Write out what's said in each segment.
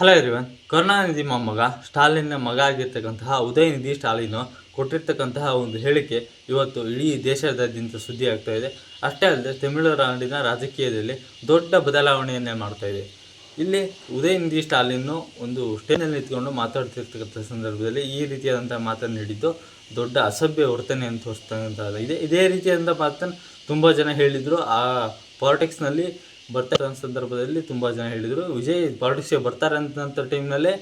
Hello everyone. Karunanidhi ಮೊಮ್ಮಗ ಸ್ಟಾಲಿನ್ನ ಮಗ ಆಗಿರ್ತಕ್ಕಂತಹ ಉದಯನಿಧಿ ಸ್ಟಾಲಿನ್ ಕೊಟ್ಟಿರ್ತಕ್ಕಂತಹ ಒಂದು ಹೇಳಿಕೆ ಇವತ್ತು ಇಡೀ ದೇಶದಾದ್ಯಂತ ಸುದ್ದಿ ಆಗ್ತಾ ಇದೆ. ಅಷ್ಟೇ ಅಲ್ಲದೆ ತಮಿಳುನಾಡಿನ ರಾಜಕೀಯದಲ್ಲಿ ದೊಡ್ಡ ಬದಲಾವಣೆಯನ್ನೇ ಮಾಡ್ತಾ ಇದೆ. ಇಲ್ಲಿ ಉದಯನಿಧಿ ಸ್ಟಾಲಿನ್ ಒಂದು ಸ್ಟೇಜ್ನಲ್ಲಿ ನಿಂತ್ಕೊಂಡು ಮಾತಾಡ್ತಿರ್ತಕ್ಕಂಥ ಸಂದರ್ಭದಲ್ಲಿ ಈ ರೀತಿಯಾದಂಥ ಮಾತನ್ನು ನೀಡಿದ್ದು ದೊಡ್ಡ ಅಸಭ್ಯ ವರ್ತನೆಯನ್ನು ತೋರಿಸ್ತಕ್ಕಂಥದ್ದು. ಇದೇ ರೀತಿಯಾದಂಥ ಮಾತನ್ನು ತುಂಬ ಜನ ಹೇಳಿದರು. ಆ ಪಾಲಿಟಿಕ್ಸ್ನಲ್ಲಿ ಬರ್ತಾರೆ ಸಂದರ್ಭದಲ್ಲಿ ತುಂಬ ಜನ ಹೇಳಿದರು, ವಿಜಯ್ ಪಾಲಿಟಿಕ್ಸ್ಗೆ ಬರ್ತಾರೆ ಅಂತ ಟೈಮ್ನಲ್ಲೇ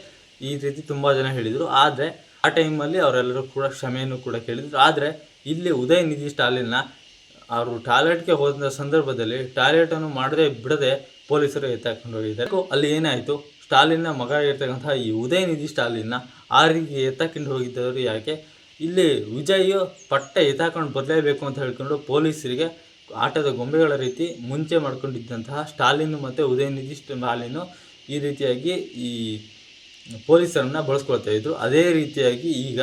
ಈ ರೀತಿ ತುಂಬ ಜನ ಹೇಳಿದರು. ಆದರೆ ಆ ಟೈಮಲ್ಲಿ ಅವರೆಲ್ಲರೂ ಕೂಡ ಕ್ಷಮೆಯನ್ನು ಕೂಡ ಕೇಳಿದರು. ಆದರೆ ಇಲ್ಲಿ ಉದಯನಿಧಿ ಸ್ಟಾಲಿನ್ನ ಅವರು ಟಾಯ್ಲೆಟ್ಗೆ ಹೋದ ಸಂದರ್ಭದಲ್ಲಿ ಟಾಯ್ಲೆಟನ್ನು ಮಾಡದೆ ಬಿಡದೆ ಪೊಲೀಸರು ಎತ್ತಾಕೊಂಡು ಹೋಗಿದ್ದಾರೆ. ಅಲ್ಲಿ ಏನಾಯಿತು, ಸ್ಟಾಲಿನ್ನ ಮಗ ಇರ್ತಕ್ಕಂಥ ಈ ಉದಯನಿಧಿ ಸ್ಟಾಲಿನ್ನ ಆ ರೀತಿ ಎತ್ತಾಕೊಂಡು ಹೋಗಿದ್ದವರು ಯಾಕೆ? ಇಲ್ಲಿ ವಿಜಯ್ ಪಟ್ಟ ಎತ್ತಾಕೊಂಡು ಬರಲೇಬೇಕು ಅಂತ ಹೇಳ್ಕೊಂಡು ಪೊಲೀಸರಿಗೆ ಆಟದ ಗೊಂಬೆಗಳ ರೀತಿ ಮುಂಚೆ ಮಾಡ್ಕೊಂಡಿದ್ದಂತಹ ಸ್ಟಾಲಿನ್ ಮತ್ತು ಉದಯನಿಧಿ ಸ್ಟಾಲಿನ್ ಈ ರೀತಿಯಾಗಿ ಈ ಪೊಲೀಸರನ್ನು ಬಳಸ್ಕೊಳ್ತಾ ಇದ್ರು. ಅದೇ ರೀತಿಯಾಗಿ ಈಗ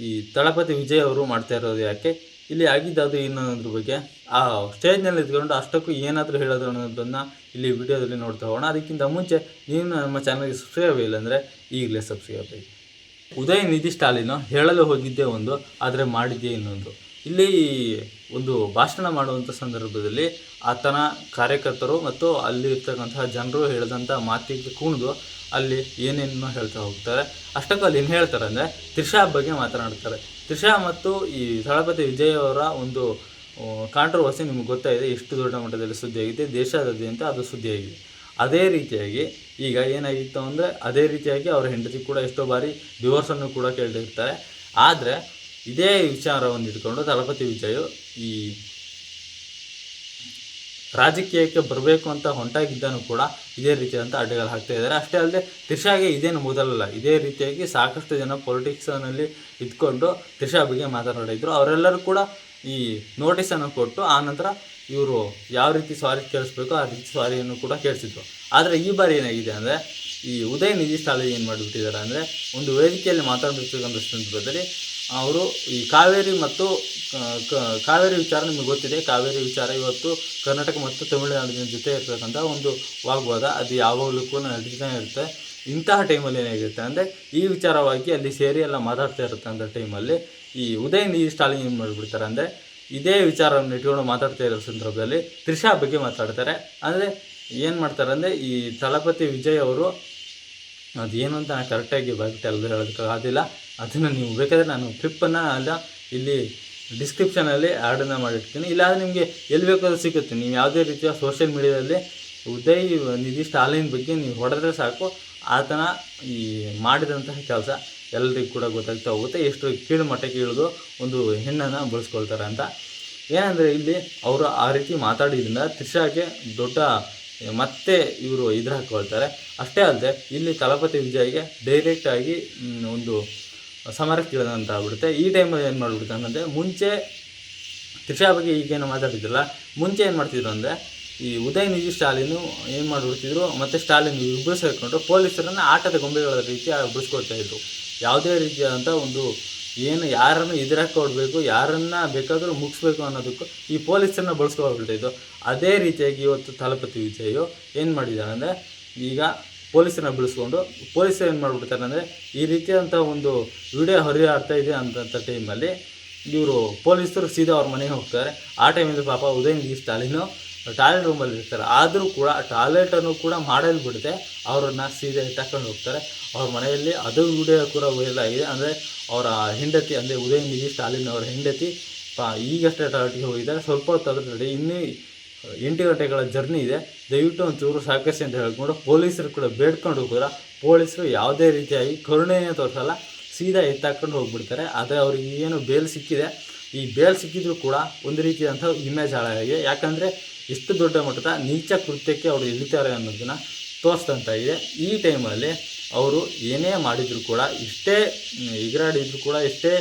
ಈ ತಳಪತಿ ವಿಜಯ್ ಅವರು ಮಾಡ್ತಾ ಇರೋದು ಯಾಕೆ? ಇಲ್ಲಿ ಆಗಿದ್ದು ಏನು ಅನ್ನೋದ್ರ ಬಗ್ಗೆ ಆ ಸ್ಟೇಜ್ನಲ್ಲಿ ಇದ್ಕೊಂಡು ಅಷ್ಟಕ್ಕೂ ಏನಾದರೂ ಹೇಳೋದು ಅನ್ನೋದನ್ನು ಇಲ್ಲಿ ವಿಡಿಯೋದಲ್ಲಿ ನೋಡ್ತಾ ಹೋಗೋಣ. ಅದಕ್ಕಿಂತ ಮುಂಚೆ ನೀವು ನಮ್ಮ ಚಾನಲ್ಗೆ ಸಬ್ಸ್ಕ್ರೈಬ್ ಇಲ್ಲ ಅಂದರೆ ಈಗಲೇ ಸಬ್ಸ್ಕ್ರೈಬ್ ಆಗಿ. ಉದಯನಿಧಿ ಸ್ಟಾಲಿನ್ ಹೇಳಲು ಹೋಗಿದ್ದೇ ಒಂದು, ಆದರೆ ಮಾಡಿದ್ದೇ ಇನ್ನೊಂದು. ಇಲ್ಲಿ ಒಂದು ಭಾಷಣ ಮಾಡುವಂಥ ಸಂದರ್ಭದಲ್ಲಿ ಆತನ ಕಾರ್ಯಕರ್ತರು ಮತ್ತು ಅಲ್ಲಿ ಇರ್ತಕ್ಕಂತಹ ಜನರು ಹೇಳಿದಂಥ ಮಾತಿಗೆ ಕುಣಿದು ಅಲ್ಲಿ ಏನೇನೋ ಹೇಳ್ತಾ ಹೋಗ್ತಾರೆ. ಅಷ್ಟಕ್ಕೂ ಅಲ್ಲಿ ಏನು ಹೇಳ್ತಾರೆ ಅಂದರೆ ತ್ರಿಷಾ ಬಗ್ಗೆ ಮಾತನಾಡ್ತಾರೆ. ತ್ರಿಷಾ ಮತ್ತು ಈ ತಳಪತಿ ವಿಜಯ್ ಅವರ ಒಂದು ಕಾಂಟ್ರವರ್ಸಿ ನಿಮ್ಗೆ ಗೊತ್ತಾಗಿದೆ, ಎಷ್ಟು ದೊಡ್ಡ ಮಟ್ಟದಲ್ಲಿ ಸುದ್ದಿಯಾಗಿದೆ, ದೇಶಾದ್ಯಂತ ಅದು ಸುದ್ದಿಯಾಗಿದೆ. ಅದೇ ರೀತಿಯಾಗಿ ಈಗ ಏನಾಗಿತ್ತು ಅಂದರೆ ಅದೇ ರೀತಿಯಾಗಿ ಅವರ ಹೆಂಡತಿ ಕೂಡ ಎಷ್ಟೋ ಬಾರಿ ಡಿವೋರ್ಸನ್ನು ಕೂಡ ಕೇಳಿರ್ತಾರೆ. ಆದರೆ ಇದೇ ವಿಚಾರವನ್ನು ಇಟ್ಕೊಂಡು ತಳಪತಿ ವಿಜಯ್ ಈ ರಾಜಕೀಯಕ್ಕೆ ಬರಬೇಕು ಅಂತ ಹೊಂಟಾಗಿದ್ದನು ಕೂಡ ಇದೇ ರೀತಿಯಾದಂಥ ಅಡ್ಡಗಳು ಹಾಕ್ತಾ ಇದ್ದಾರೆ. ಅಷ್ಟೇ ಅಲ್ಲದೆ ತ್ರಿಷಾಗೆ ಇದೇನು ಮೊದಲಲ್ಲ, ಇದೇ ರೀತಿಯಾಗಿ ಸಾಕಷ್ಟು ಜನ ಪೊಲಿಟಿಕ್ಸ್ನಲ್ಲಿ ಇದ್ಕೊಂಡು ತ್ರಿಷಾ ಬಗ್ಗೆ ಮಾತನಾಡಿದ್ರು. ಅವರೆಲ್ಲರೂ ಕೂಡ ಈ ನೋಟಿಸನ್ನು ಕೊಟ್ಟು ಆನಂತರ ಇವರು ಯಾವ ರೀತಿ ಸಾರಿ ಕೇಳಿಸ್ಬೇಕು ಆ ರೀತಿ ಸಾರಿಯನ್ನು ಕೂಡ ಕೇಳಿಸಿದ್ರು. ಆದರೆ ಈ ಬಾರಿ ಏನಾಗಿದೆ ಅಂದರೆ ಈ ಉದಯನಿಧಿ ಸ್ಟಾಲಿನ್ ಏನು ಮಾಡಿಬಿಟ್ಟಿದ್ದಾರೆ ಅಂದರೆ ಒಂದು ವೇದಿಕೆಯಲ್ಲಿ ಮಾತಾಡಿರ್ತಕ್ಕಂಥ ಸಂದರ್ಭದಲ್ಲಿ ಅವರು ಈ ಕಾವೇರಿ ಮತ್ತು ಕಾವೇರಿ ವಿಚಾರ ನಿಮಗೆ ಗೊತ್ತಿದೆ. ಕಾವೇರಿ ವಿಚಾರ ಇವತ್ತು ಕರ್ನಾಟಕ ಮತ್ತು ತಮಿಳುನಾಡಿನ ಜೊತೆ ಇರ್ತಕ್ಕಂಥ ಒಂದು ವಾಗ್ವಾದ, ಅದು ಯಾವಾಗಲೂ ಕೂಡ ನಡೀತಾನೆ ಇರುತ್ತೆ. ಇಂತಹ ಟೈಮಲ್ಲಿ ಏನಾಗಿರುತ್ತೆ ಅಂದರೆ ಈ ವಿಚಾರವಾಗಿ ಅಲ್ಲಿ ಸೇರಿ ಎಲ್ಲ ಮಾತಾಡ್ತಾ ಇರ್ತಕ್ಕಂಥ ಟೈಮಲ್ಲಿ ಈ ಉದಯನಿಧಿ ಸ್ಟಾಲಿನ್ ಏನು ಮಾಡಿಬಿಡ್ತಾರೆ ಅಂದರೆ ಇದೇ ವಿಚಾರವನ್ನು ಇಟ್ಕೊಂಡು ಮಾತಾಡ್ತಾ ಇರೋ ಸಂದರ್ಭದಲ್ಲಿ ತ್ರಿಷಾ ಬಗ್ಗೆ ಮಾತಾಡ್ತಾರೆ. ಅಂದರೆ ಏನು ಮಾಡ್ತಾರೆ ಅಂದರೆ ಈ ತಳಪತಿ ವಿಜಯ್ ಅವರು ಅದೇನು ಅಂತ ನಾನು ಕರೆಕ್ಟಾಗಿ ಬಗ್ಗೆ ಎಲ್ಲರೂ ಹೇಳೋದಕ್ಕಾಗೋದಿಲ್ಲ. ಅದನ್ನು ನೀವು ಬೇಕಾದರೆ ನಾನು ಕ್ಲಿಪ್ಪನ್ನು ಅಲ್ಲ ಇಲ್ಲಿ ಡಿಸ್ಕ್ರಿಪ್ಷನಲ್ಲಿ ಆ್ಯಡನ್ನು ಮಾಡಿರ್ತೀನಿ, ಇಲ್ಲಾಂದರೆ ನಿಮಗೆ ಎಲ್ಲಿ ಬೇಕಾದ್ರೂ ಸಿಗುತ್ತೆ. ನೀವು ಯಾವುದೇ ರೀತಿಯ ಸೋಷಿಯಲ್ ಮೀಡಿಯಾದಲ್ಲಿ ಉದಯನಿಧಿ ಸ್ಟಾಲಿನ್ ಬಗ್ಗೆ ನೀವು ಹೊಡೆದ್ರೆ ಸಾಕು, ಆತನ ಈ ಮಾಡಿದಂತಹ ಕೆಲಸ ಎಲ್ಲರಿಗೂ ಕೂಡ ಗೊತ್ತಾಗ್ತಾ ಹೋಗುತ್ತೆ, ಎಷ್ಟು ಕೀಳು ಮಟ್ಟಕ್ಕೆ ಇಳಿದು ಒಂದು ಹೆಣ್ಣನ್ನು ಬಳಸ್ಕೊಳ್ತಾರೆ ಅಂತ. ಏನಂದರೆ ಇಲ್ಲಿ ಅವರು ಆ ರೀತಿ ಮಾತಾಡಿದ್ರಿಂದ ತ್ರಿಷಾಗೆ ದೊಡ್ಡ ಮತ್ತೆ ಇವರು ಎದುರು ಹಾಕ್ಕೊಳ್ತಾರೆ. ಅಷ್ಟೇ ಅಲ್ಲದೆ ಇಲ್ಲಿ ತಳಪತಿ ವಿಜಯ್ಗೆ ಡೈರೆಕ್ಟಾಗಿ ಒಂದು ಸಮರಕ್ಕೆ ಇಳಿದಂತ ಆಗ್ಬಿಡುತ್ತೆ. ಈ ಟೈಮಲ್ಲಿ ಏನು ಮಾಡಿಬಿಡುತ್ತೆ ಅಂದರೆ ಮುಂಚೆ ತ್ರಿಷಾ ಬಗ್ಗೆ ಈಗೇನು ಮಾತಾಡಿದ್ರಲ್ಲ, ಮುಂಚೆ ಏನು ಮಾಡ್ತಿದ್ರು ಅಂದರೆ ಈ ಉದಯನಿಧಿ ಸ್ಟಾಲಿನು ಏನು ಮಾಡಿಬಿಡ್ತಿದ್ರು ಮತ್ತು ಸ್ಟಾಲಿನ್ ಇಬ್ಬರು ಸೇರಿಕೊಂಡು ಪೊಲೀಸರನ್ನು ಆಟದ ಗೊಂಬೆಗಳ ರೀತಿ ಬಿಡಿಸ್ಕೊಳ್ತಾ ಇದ್ರು. ಯಾವುದೇ ರೀತಿಯಾದಂಥ ಒಂದು ಏನು ಯಾರನ್ನು ಎದುರಾಕೊಡ್ಬೇಕು, ಯಾರನ್ನು ಬೇಕಾದರೂ ಮುಗಿಸ್ಬೇಕು ಅನ್ನೋದಕ್ಕೂ ಈ ಪೊಲೀಸರನ್ನ ಬಳಸ್ಕೊಳ್ಬಿಡ್ತಾಯಿದ್ದು. ಅದೇ ರೀತಿಯಾಗಿ ಇವತ್ತು ತಳಪತಿ ವಿಜಯ್ ಏನು ಮಾಡಿದ್ದಾರೆ ಅಂದರೆ ಈಗ ಪೊಲೀಸರನ್ನ ಬಿಡಿಸ್ಕೊಂಡು ಪೊಲೀಸರು ಏನು ಮಾಡಿಬಿಡ್ತಾರೆ ಅಂದರೆ ಈ ರೀತಿಯಾದಂಥ ಒಂದು ವಿಡಿಯೋ ಹರಿಯಾಡ್ತಾ ಇದೆ ಅಂತ ಟೈಮಲ್ಲಿ ಇವರು ಪೊಲೀಸರು ಸೀದಾ ಅವ್ರ ಮನೆಗೆ ಹೋಗ್ತಾರೆ. ಆ ಟೈಮಲ್ಲಿ ಪಾಪ ಉದಯನಿಧಿ ಸ್ಟಾಲಿನು ಟಾಯ್ಲೆಟ್ ರೂಮಲ್ಲಿ ಇರ್ತಾರೆ. ಆದರೂ ಕೂಡ ಟಾಯ್ಲೆಟನ್ನು ಕೂಡ ಮಾಡಲು ಬಿಡದೆ ಅವರನ್ನು ಸೀದಾ ಎತ್ತಾಕೊಂಡು ಹೋಗ್ತಾರೆ ಅವ್ರ ಮನೆಯಲ್ಲಿ. ಅದು ವಿಡಿಯೋ ಕೂಡ ವೈರಲ್ ಆಗಿದೆ. ಅಂದರೆ ಅವರ ಹೆಂಡತಿ ಅಂದರೆ ಉದಯನಿಧಿ ಸ್ಟಾಲಿನ್ ಅವರ ಹೆಂಡತಿ ಈಗಷ್ಟೇ ಟಾಯ್ಲೆಟ್ಗೆ ಹೋಗಿದ್ದಾರೆ, ಸ್ವಲ್ಪ ಹೊತ್ತಾದರೂ ರೆಡಿ, ಇನ್ನೂ 8 ಗಂಟೆಗಳ ಜರ್ನಿ ಇದೆ, ದಯವಿಟ್ಟು ಒಂಚೂರು ಸಹಕರಿಸಿ ಅಂತ ಹೇಳ್ಕೊಂಡು ಪೊಲೀಸರು ಕೂಡ ಬೇಡ್ಕೊಂಡು ಕೂಡ ಪೊಲೀಸರು ಯಾವುದೇ ರೀತಿಯಾಗಿ ಕರುಣೆಯೇ ತೋರಿಸಲ್ಲ, ಸೀದಾ ಎತ್ತಾಕೊಂಡು ಹೋಗ್ಬಿಡ್ತಾರೆ. ಆದರೆ ಅವ್ರಿಗೆ ಏನು ಬೇಲ್ ಸಿಕ್ಕಿದೆ, ಈ ಬೇಲ್ ಸಿಕ್ಕಿದ್ರೂ ಕೂಡ ಒಂದು ರೀತಿಯಾದಂಥ ಇಮೇಜ್ ಹಾಳಾಗಿದೆ. ಯಾಕಂದರೆ ಇಷ್ಟು ದೊಡ್ಡ ಮಟ್ಟದ ನೀಚ ಕೃತ್ಯಕ್ಕೆ ಅವರು ಇಳಿತಾರೆ ಅನ್ನೋದನ್ನು ತೋರಿಸ್ತಂತ ಇದೆ. ಈ ಟೈಮಲ್ಲಿ ಅವರು ಏನೇ ಮಾಡಿದರೂ ಕೂಡ, ಎಷ್ಟೇ ಎಗರಾಡಿದ್ರು ಕೂಡ, ಎಷ್ಟೇ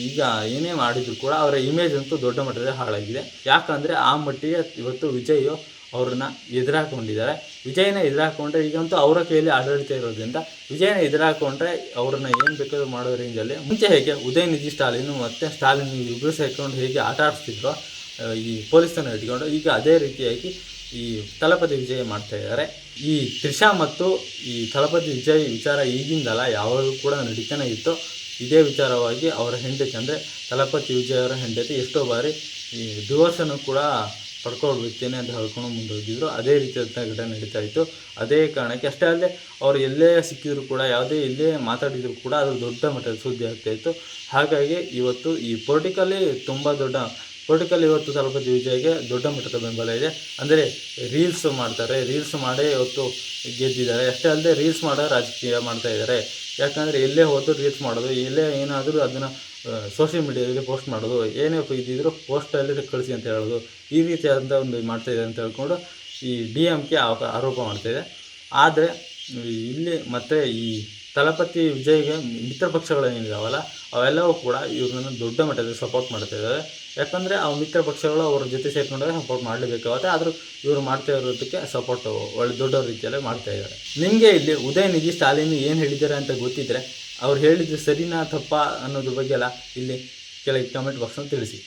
ಈಗ ಏನೇ ಮಾಡಿದರೂ ಕೂಡ ಅವರ ಇಮೇಜ್ ಅಂತೂ ದೊಡ್ಡ ಮಟ್ಟದಲ್ಲಿ ಹಾಳಾಗಿದೆ. ಯಾಕಂದರೆ ಆ ಮಟ್ಟಿಗೆ ಇವತ್ತು ವಿಜಯ್ ಅವ್ರನ್ನ ಎದುರಾಕೊಂಡಿದ್ದಾರೆ. ವಿಜಯನ ಎದುರಾಕೊಂಡ್ರೆ ಈಗಂತೂ ಅವರ ಕೈಯಲ್ಲಿ ಆಡಳಿತ ಇರೋದ್ರಿಂದ ವಿಜಯನ ಎದುರಾಕೊಂಡ್ರೆ ಅವ್ರನ್ನ ಏನು ಬೇಕಾದ್ರೂ ಮಾಡೋ ರೇಂಜಲ್ಲಿ ಮುಂಚೆ ಹೇಗೆ ಉದಯನಿಧಿ ಸ್ಟಾಲಿನ್ ಮತ್ತು ಸ್ಟಾಲಿನ್ ಇಬ್ಬರು ಸೇರ್ಕೊಂಡು ಹೇಗೆ ಆಟ ಆಡಿಸ್ತಿದ್ರು ಈ ಪೊಲೀಸನ್ನು ಇಟ್ಕೊಂಡು, ಈಗ ಅದೇ ರೀತಿಯಾಗಿ ಈ ತಲಪತಿ ವಿಜಯ್ ಮಾಡ್ತಾ ಇದ್ದಾರೆ. ಈ ತ್ರಿಷಾ ಮತ್ತು ಈ ತಲಪತಿ ವಿಜಯ್ ವಿಚಾರ ಈಗಿಂದಲ್ಲ, ಯಾವಾಗಲೂ ಕೂಡ ನಡೀತಾನೆ ಇತ್ತು. ಇದೇ ವಿಚಾರವಾಗಿ ಅವರ ಹೆಂಡತಿ ಅಂದರೆ ತಲಪತಿ ವಿಜಯ್ ಅವರ ಹೆಂಡತಿ ಎಷ್ಟೋ ಬಾರಿ ಈ ಡಿವೋರ್ಸನ್ನು ಕೂಡ ಪಡ್ಕೊಳ್ಬಿಡ್ತೇನೆ ಅಂತ ಹೇಳ್ಕೊಂಡು ಮುಂದೋಗಿದ್ರು. ಅದೇ ರೀತಿಯಾದಂಥ ಘಟನೆ ನಡೀತಾ ಇತ್ತು. ಅದೇ ಕಾರಣಕ್ಕೆ ಅಷ್ಟೇ ಅಲ್ಲದೆ ಅವರು ಎಲ್ಲೇ ಸಿಕ್ಕಿದ್ರು ಕೂಡ, ಯಾವುದೇ ಎಲ್ಲೇ ಮಾತಾಡಿದ್ರು ಕೂಡ ಅದು ದೊಡ್ಡ ಮಟ್ಟದ ಸುದ್ದಿ ಆಗ್ತಾಯಿತ್ತು. ಹಾಗಾಗಿ ಇವತ್ತು ಈ ಪೊಲಿಟಿಕಲ್ ಇವತ್ತು ತಲಪತಿ ವಿಜಯ್ಗೆ ದೊಡ್ಡ ಮಟ್ಟದ ಬೆಂಬಲ ಇದೆ. ಅಂದರೆ ರೀಲ್ಸ್ ಮಾಡ್ತಾರೆ, ರೀಲ್ಸ್ ಮಾಡೇ ಇವತ್ತು ಗೆದ್ದಿದ್ದಾರೆ. ಅಷ್ಟೇ ಅಲ್ಲದೆ ರೀಲ್ಸ್ ಮಾಡೋ ರಾಜಕೀಯ ಮಾಡ್ತಾ ಇದ್ದಾರೆ. ಯಾಕಂದರೆ ಎಲ್ಲೇ ಹೋದರೂ ರೀಲ್ಸ್ ಮಾಡೋದು, ಎಲ್ಲೇ ಏನಾದರೂ ಅದನ್ನು ಸೋಷಿಯಲ್ ಮೀಡಿಯಾದಲ್ಲಿ ಪೋಸ್ಟ್ ಮಾಡೋದು, ಏನೇ ಇದ್ದಿದ್ರು ಪೋಸ್ಟಲ್ಲಿ ಕಳಿಸಿ ಅಂತ ಹೇಳೋದು, ಈ ರೀತಿಯಾದಂಥ ಒಂದು ಮಾಡ್ತಾಯಿದೆ ಅಂತ ಹೇಳ್ಕೊಂಡು ಈ DMK ಆರೋಪ ಮಾಡ್ತಾಯಿದೆ. ಆದರೆ ಇಲ್ಲಿ ಮತ್ತು ಈ ತಲಪತಿ ವಿಜಯ್ಗೆ ಮಿತ್ರ ಪಕ್ಷಗಳೇನಿದಾವಲ್ಲ ಅವೆಲ್ಲವೂ ಕೂಡ ಇವ್ರನ್ನ ದೊಡ್ಡ ಮಟ್ಟದಲ್ಲಿ ಸಪೋರ್ಟ್ ಮಾಡ್ತಾ ಇದ್ದಾವೆ. ಯಾಕಂದರೆ ಆ ಮಿತ್ರ ಪಕ್ಷಗಳು ಅವ್ರ ಜೊತೆ ಸೇರ್ಕೊಂಡಾಗ ಸಪೋರ್ಟ್ ಮಾಡಲೇಬೇಕಾಗುತ್ತೆ. ಆದರೂ ಇವರು ಮಾಡ್ತಾ ಇರೋದಕ್ಕೆ ಸಪೋರ್ಟು ಒಳ್ಳೆ ದೊಡ್ಡ ರೀತಿಯಲ್ಲೇ ಮಾಡ್ತಾ ಇದ್ದಾರೆ. ನಿಮಗೆ ಇಲ್ಲಿ ಉದಯನಿಧಿ ಸ್ಟಾಲಿನ್ ಏನು ಹೇಳಿದ್ದಾರೆ ಅಂತ ಗೊತ್ತಿದ್ದರೆ ಅವ್ರು ಹೇಳಿದ್ದು ಸರಿನಾ ತಪ್ಪಾ ಅನ್ನೋದ್ರ ಬಗ್ಗೆ ಎಲ್ಲ ಇಲ್ಲಿ ಕೆಳಗೆ ಕಮೆಂಟ್ ಬಾಕ್ಸನ್ನು ತಿಳಿಸಿ.